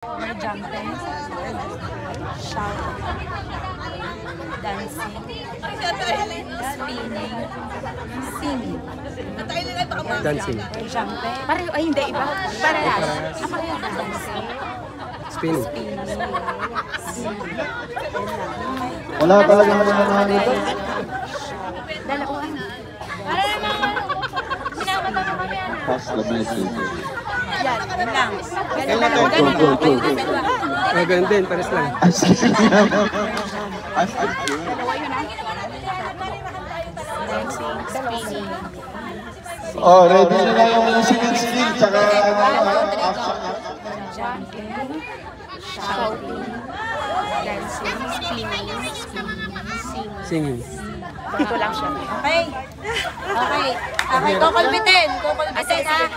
May jumping, shouting, dancing, spinning, singing. Dancing. Jumping. Pareho, ay hindi, iba. Parehas. Pareho dancing. Spinning. Singing. Wala talaga mga dito. Dalawa. Para naman. Pinamata naman yan. Pass the message. Yan, yun lang. Ganun din, pares lang. Dancing, spinning. Oh, ready na na yung singing, tsaka Jumping, shouting, dancing, spinning, Singing. Dito lang siya. Okay. Okay. Okay, kukulbitin. Kukulbitin ha.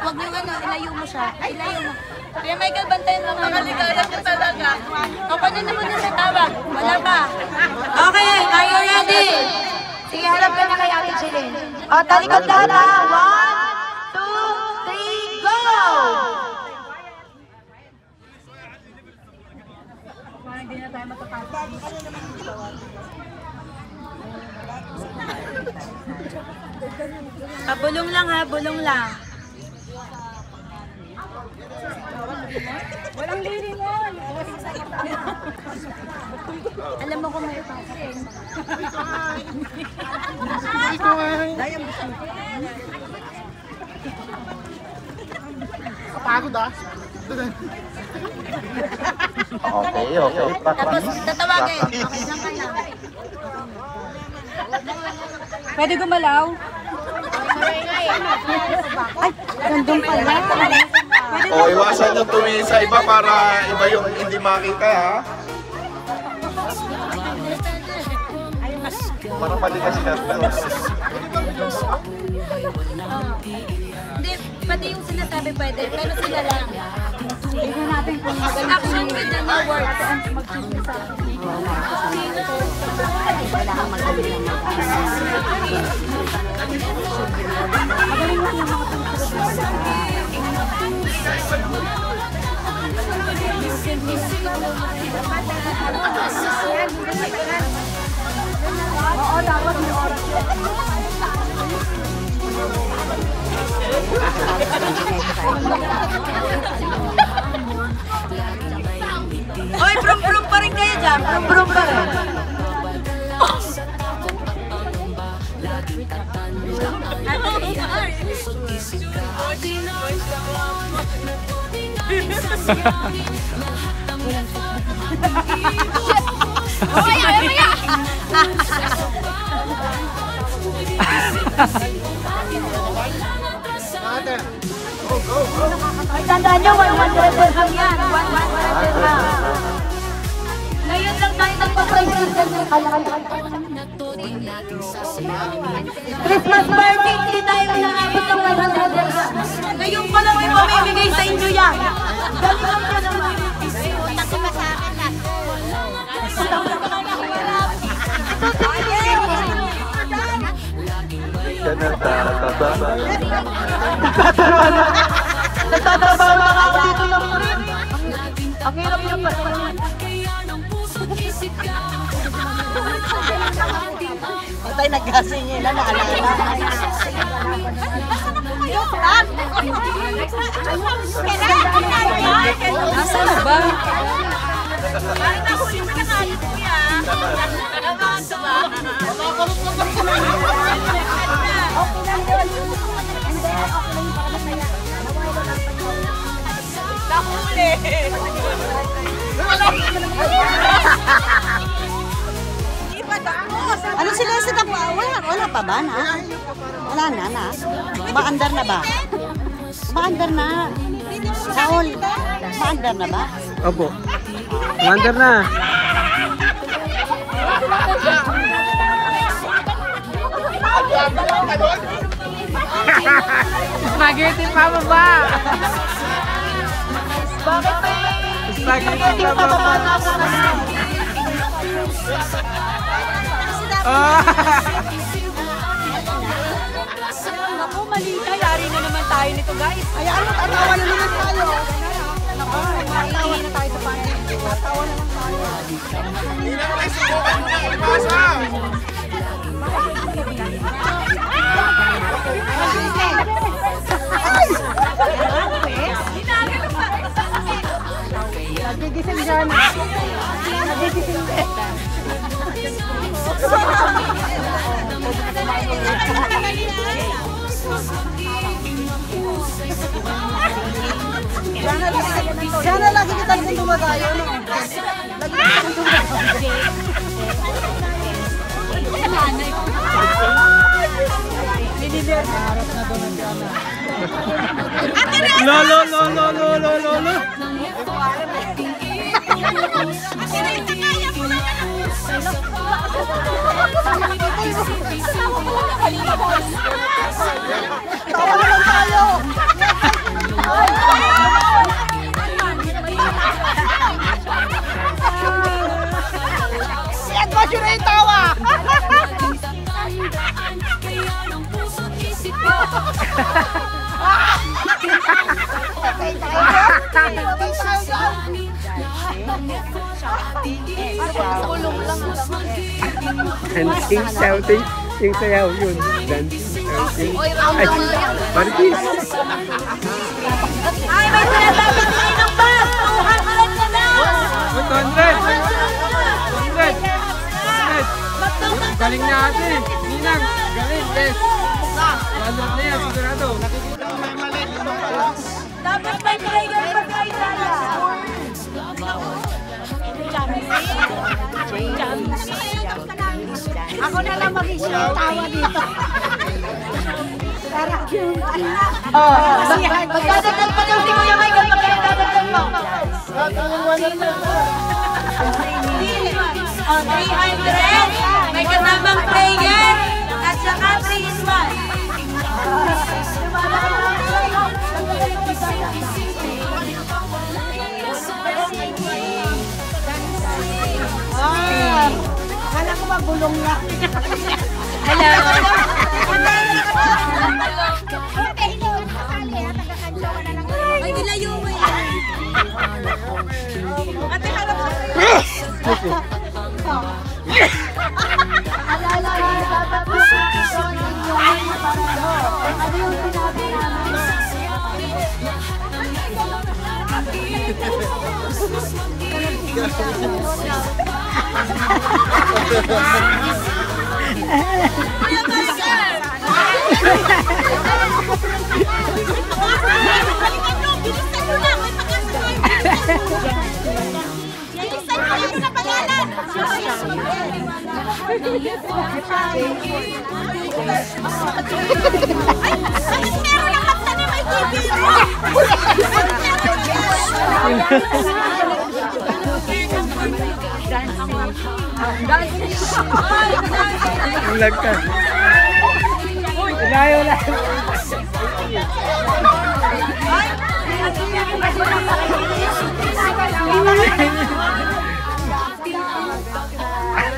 Huwag yung ilayo mo siya. Ay, ilayo mo. Kuya Michael, bantayan mo. Makaligaya siya talaga. O, paano naman yung tawag? Wala pa. Okay, are you ready? Sige, harap ka na kay Ate Jeline. O, talikod lahat ha. 1, 2, 3, go! Hindi na tayo matapos. Bulong lang ha, bulong lang. Walang liri mo. Alam mo kung may pasakin. Pagod ah. Okay. Tapos tatawagin. Okay, dyan ka lang. Pwede gumalaw? Ay, nandun pala. O, iwasan yung tumingin sa iba para iba yung hindi makita, ha? Para pali kasi Hindi, pati yung sinasabi pwede, pero sila lang. Tignan natin kung action with the new words. Mag-choose sa kailangan magaling lang magaling lang yung mga oo, dapat may oras oy, prum-prum pa rin kayo dyan. Prum-prum pa rin. Ay, tandaan nyo, 100 dirham yan. 100 dirham. Ngayon lang tayo nagpa-price Christmas party, hindi tayo naabot ng 100 dirham. Ngayon pa lang may mamimigay sa inyo yan. Galing ka naman. Takot ka sa akin na. Nagtatrabaho na ako dito ng free. Ang hirap yung patay nagkasingin na naalala. Nasa na ba? Parang nahuli mo na kalit mo yan. Nagkakasa ba? Okay lang yun. And then, okay lang para masaya. Nahuli! Ano sila sa tapos? Wala pa ba na? Wala na. Maandar na ba? Maandar na. Raul, maandar na ba? Opo. Maandar na. Spaghetti pa ba? Bakit may spaghetti pa ba na ako na? Naku, mali na. Yari na naman tayo. tayo nito, guys. Ay, ano, tawa na naman tayo. Tawa na tayo sa panin. Tawa na lang tayo. Hindi na tayo subukan mo na ibasa. Nagigising dyan. Nagigising dyan. Sana lagi kita nung dumadayo. Lolo, lolo, lolo, lolo. Tawa na lang tayo. Si Edward yun na yung tawa. Dancing, shouting. Yung sayaw yun. Dancing, shouting. Ay, Marquis. Ay, may sinasabing ng bus! 200 na lang! 200! Galing na ate. Ninang, galing. Yes. 100 na yan, sigurado. Dapat may player pa kayo sana. Ako na lang mag-isip tawa dito. Magdadagdag pa daw si Kuya Michael pag kayo dadagdag mo. 300. May kasamang player at saka 3 in 1. Kala ko magulong na. Hello. Ay, nilayo mo yan. Ate, harap sa Ang lagkas. Layo lang.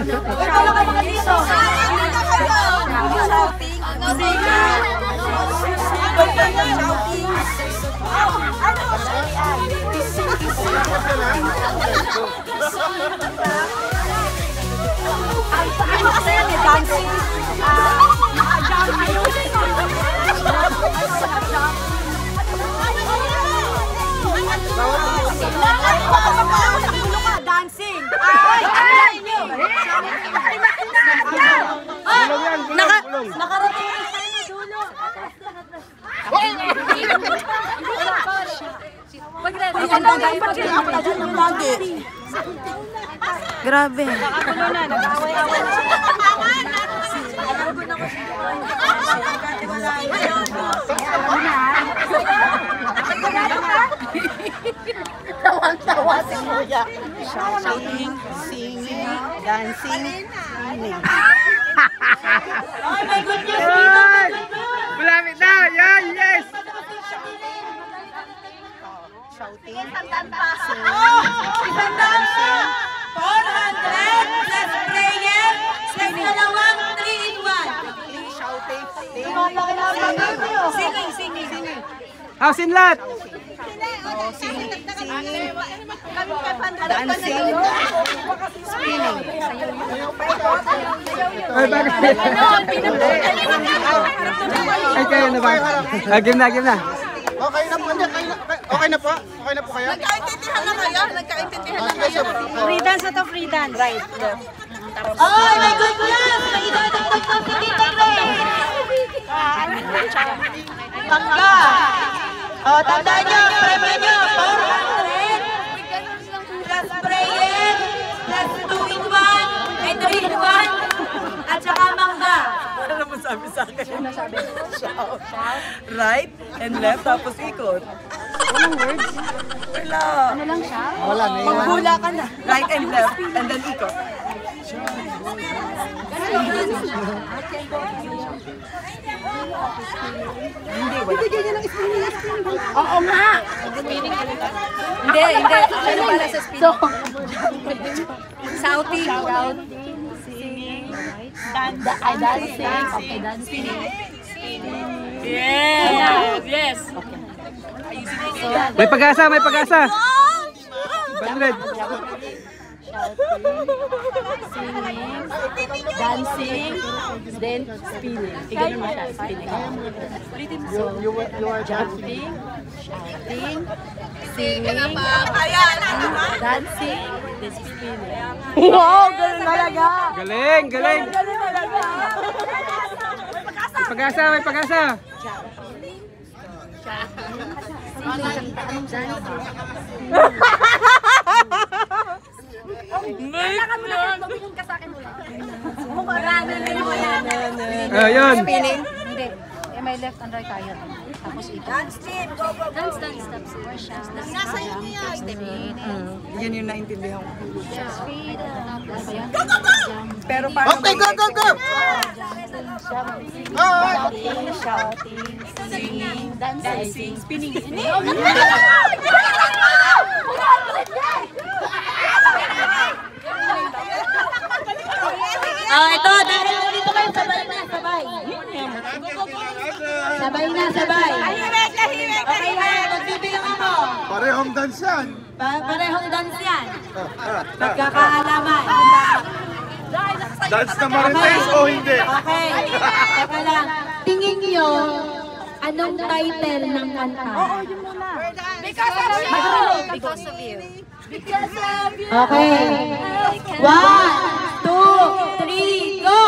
Wala ka mga dito. Shouting. Ano kasi yan eh, dancing. Dancing. Nakarating rin sa inyo, dulo. Grabe. Nakagulo na, nag-away-away. Alam ko na kung sino ko yung Tawang-tawa si Kuya. Shouting, singing, dancing, singing. Oh, may good news dito. Malapit na. Yan, yes. Shouting, Isang dancing. 400 plus player plus dalawang 3 in 1. shouting, Singing. House in lot. Dancing. Spinning. Ay, bakit? Ay, kayo na ba? Game na, game na. Okay na po, hindi. Okay na po? Okay na po kayo? Nagkaintindihan na kayo? Nagkaintindihan na kayo? Free dance na to, free dance. Right. Oh, my goodness! May idadagdag pa si Tita Grace! Bangga! O, tandaan nyo, premyo nyo, 400 plus sprayer, plus 2-in-1, and 3-in-1, at saka mangga. Ano naman sabi sa akin? Ano sabi? Shout. Right and left, tapos ikot. Anong words? Wala. Ano lang siya? Maghula ka na. Right and left, and then ikot. Hindi, wala. Oo nga! Hindi. Ano para sa spin? Shouting. Dancing. Okay, dancing. Yes! May pag-asa, may pag-asa. 100. Singing, dancing, then spinning. Ganun mo siya, spinning. So, jumping, shouting, singing, dancing, then spinning. Wow, ganun talaga! Galing, galing. May pag-asa, may pag-asa. Kailangan mo na tumingin ka sa akin ulit. Maraming mo yan. Ayun. Spinning? Hindi. May left and right tayo. Tapos ito. Dance, steps. Nasa inyo yan. Yun yung naintindihan ko. Go! Pero parang... Okay, go! Shouting, singing, dancing, spinning. Oh, ito, dahil nandito kayo, sabay na. Sabay. Okay ha, magbibilang ako. Parehong dance yan. Parehong dance yan. Pagkakaalaman. Dance na Marites o hindi? Okay, teka lang. Tingin nyo, anong title ng kanta? Because of you. Okay. 1, 2, 3, go!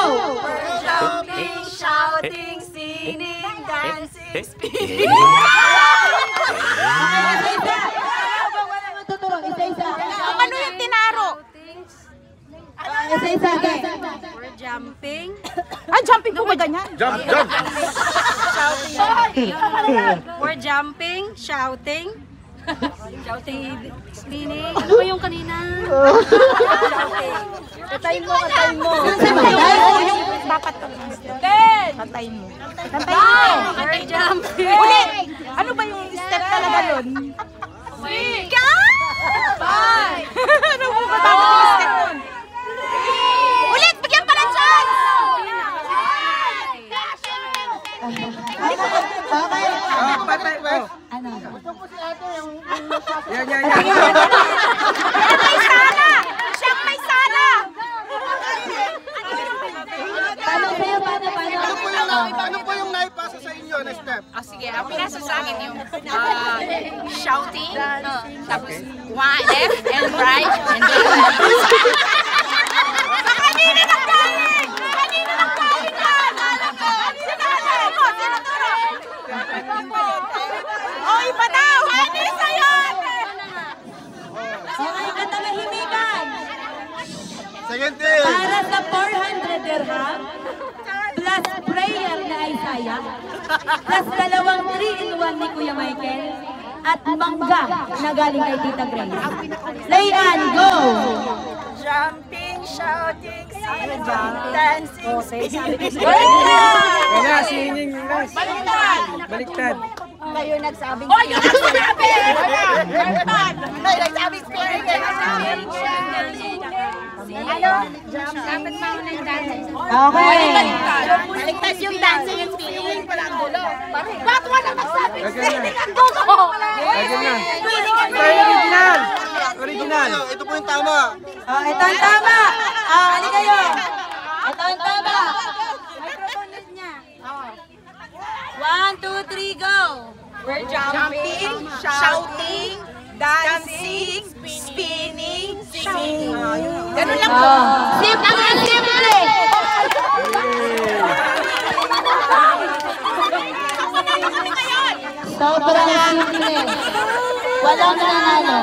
Jumping, shouting, singing, dancing, spinning. Isa-isa. Ano yung tinaro? Isa-isa. We're jumping. jumping po ba ganyan? Jump! We're jumping, shouting, spinning. Ano ba yung kanina? Katayin mo. Yung dapat Katayin mo. We're jumping. Ulit! Ano ba yung step talaga nun? Ano mo ba dapat yung step nun? Ulit! Bigyan pa ng chance! Okay. Ano? Yan. May sala! Siyang may sala! Paano sa'yo? Paano? Ano po yung naipasa sa inyo na step? Sige, ang pinasa sa akin yung shouting, tapos left and right, and then kanina naggaling! Kanina naggaling yan! Oh, iba daw! Ano sa'yo? Okay, katahimikan. Second thing. Para sa 400 dirham, plus prayer na Isaiah, plus 2 3-in-1 ni Kuya Michael, at mangga na galing kay Tita Grace. Layan, go! Jumping, shouting, singing, dancing, spinning. Wala, singing. Baliktad. Kayo nagsabing Oh, yun ang sinabi! May nagsabing spinning. Ano? Dapat mauna yung dancing. Okay. Baligtad yung dancing and spinning. Ba't wala nagsabi Lagyan na. Lagyan na. Original. Original. Ito po yung tama. Oh, ito ang tama. Ano kayo? Ito ang tama. Microphone niya. 1, 2, 3, go. We're jumping, shouting, dancing, spinning, singing. Ganun lang po. Simple, simple. Sobrang simple. Walang nanalo.